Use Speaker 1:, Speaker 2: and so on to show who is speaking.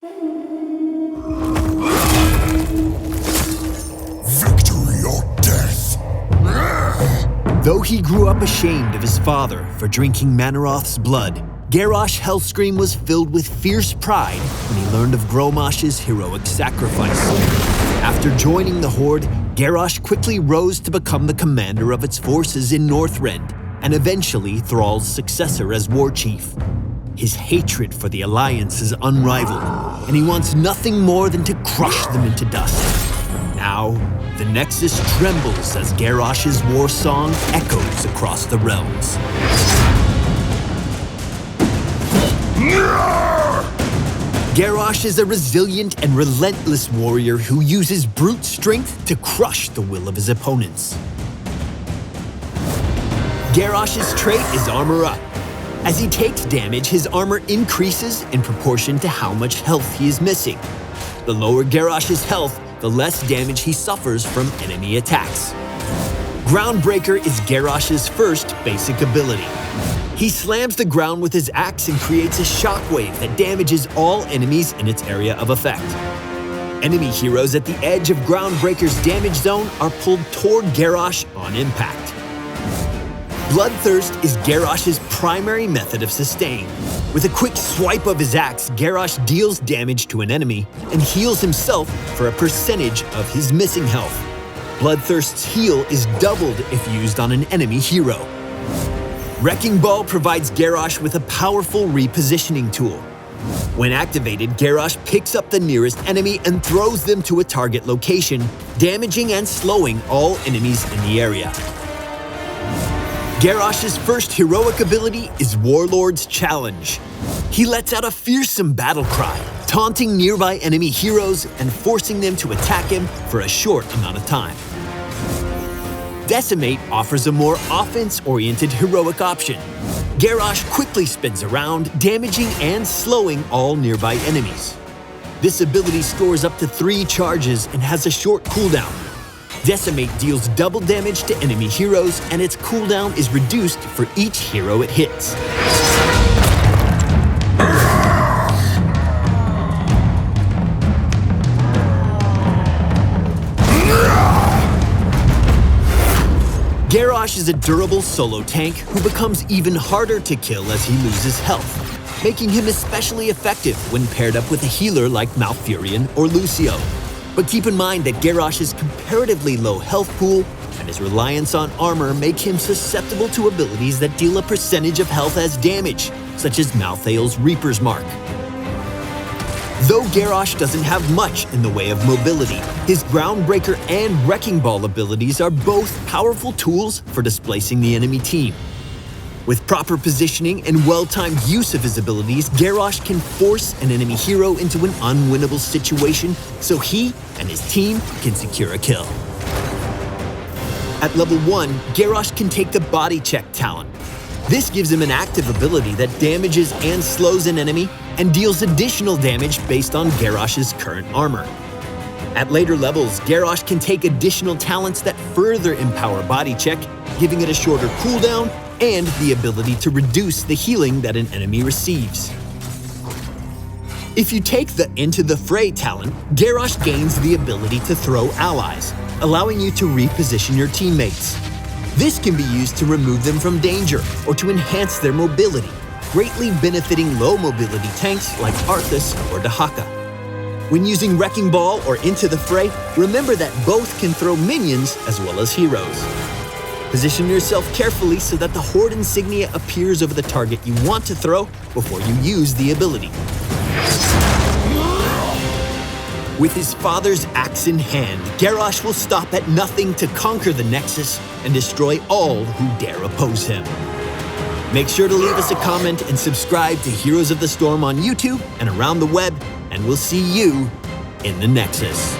Speaker 1: Victory or death!
Speaker 2: Though he grew up ashamed of his father for drinking Manaroth's blood, Garrosh Hellscream was filled with fierce pride when he learned of Gromash's heroic sacrifice. After joining the Horde, Garrosh quickly rose to become the commander of its forces in Northrend, and eventually Thrall's successor as war chief. His hatred for the Alliance is unrivaled, and he wants nothing more than to crush them into dust. Now, the Nexus trembles as Garrosh's war song echoes across the realms. Garrosh is a resilient and relentless warrior who uses brute strength to crush the will of his opponents. Garrosh's trait is Armor Up. As he takes damage, his armor increases in proportion to how much health he is missing. The lower Garrosh's health, the less damage he suffers from enemy attacks. Groundbreaker is Garrosh's first basic ability. He slams the ground with his axe and creates a shockwave that damages all enemies in its area of effect. Enemy heroes at the edge of Groundbreaker's damage zone are pulled toward Garrosh on impact. Bloodthirst is Garrosh's primary method of sustain. With a quick swipe of his axe, Garrosh deals damage to an enemy and heals himself for a percentage of his missing health. Bloodthirst's heal is doubled if used on an enemy hero. Wrecking Ball provides Garrosh with a powerful repositioning tool. When activated, Garrosh picks up the nearest enemy and throws them to a target location, damaging and slowing all enemies in the area. Garrosh's first heroic ability is Warlord's Challenge. He lets out a fearsome battle cry, taunting nearby enemy heroes and forcing them to attack him for a short amount of time. Decimate offers a more offense-oriented heroic option. Garrosh quickly spins around, damaging and slowing all nearby enemies. This ability scores up to 3 charges and has a short cooldown. Decimate deals double damage to enemy heroes, and its cooldown is reduced for each hero it hits. Garrosh is a durable solo tank who becomes even harder to kill as he loses health, making him especially effective when paired up with a healer like Malfurion or Lucio. But keep in mind that Garrosh's comparatively low health pool and his reliance on armor make him susceptible to abilities that deal a percentage of health as damage, such as Malthael's Reaper's Mark. Though Garrosh doesn't have much in the way of mobility, his Groundbreaker and Wrecking Ball abilities are both powerful tools for displacing the enemy team. With proper positioning and well-timed use of his abilities, Garrosh can force an enemy hero into an unwinnable situation so he and his team can secure a kill. At level 1, Garrosh can take the Body Check talent. This gives him an active ability that damages and slows an enemy and deals additional damage based on Garrosh's current armor. At later levels, Garrosh can take additional talents that further empower Body Check, giving it a shorter cooldown and the ability to reduce the healing that an enemy receives. If you take the Into the Fray talent, Garrosh gains the ability to throw allies, allowing you to reposition your teammates. This can be used to remove them from danger or to enhance their mobility, greatly benefiting low mobility tanks like Arthas or Dahaka. When using Wrecking Ball or Into the Fray, remember that both can throw minions as well as heroes. Position yourself carefully so that the Horde insignia appears over the target you want to throw before you use the ability. With his father's axe in hand, Garrosh will stop at nothing to conquer the Nexus and destroy all who dare oppose him. Make sure to leave us a comment and subscribe to Heroes of the Storm on YouTube and around the web, and we'll see you in the Nexus.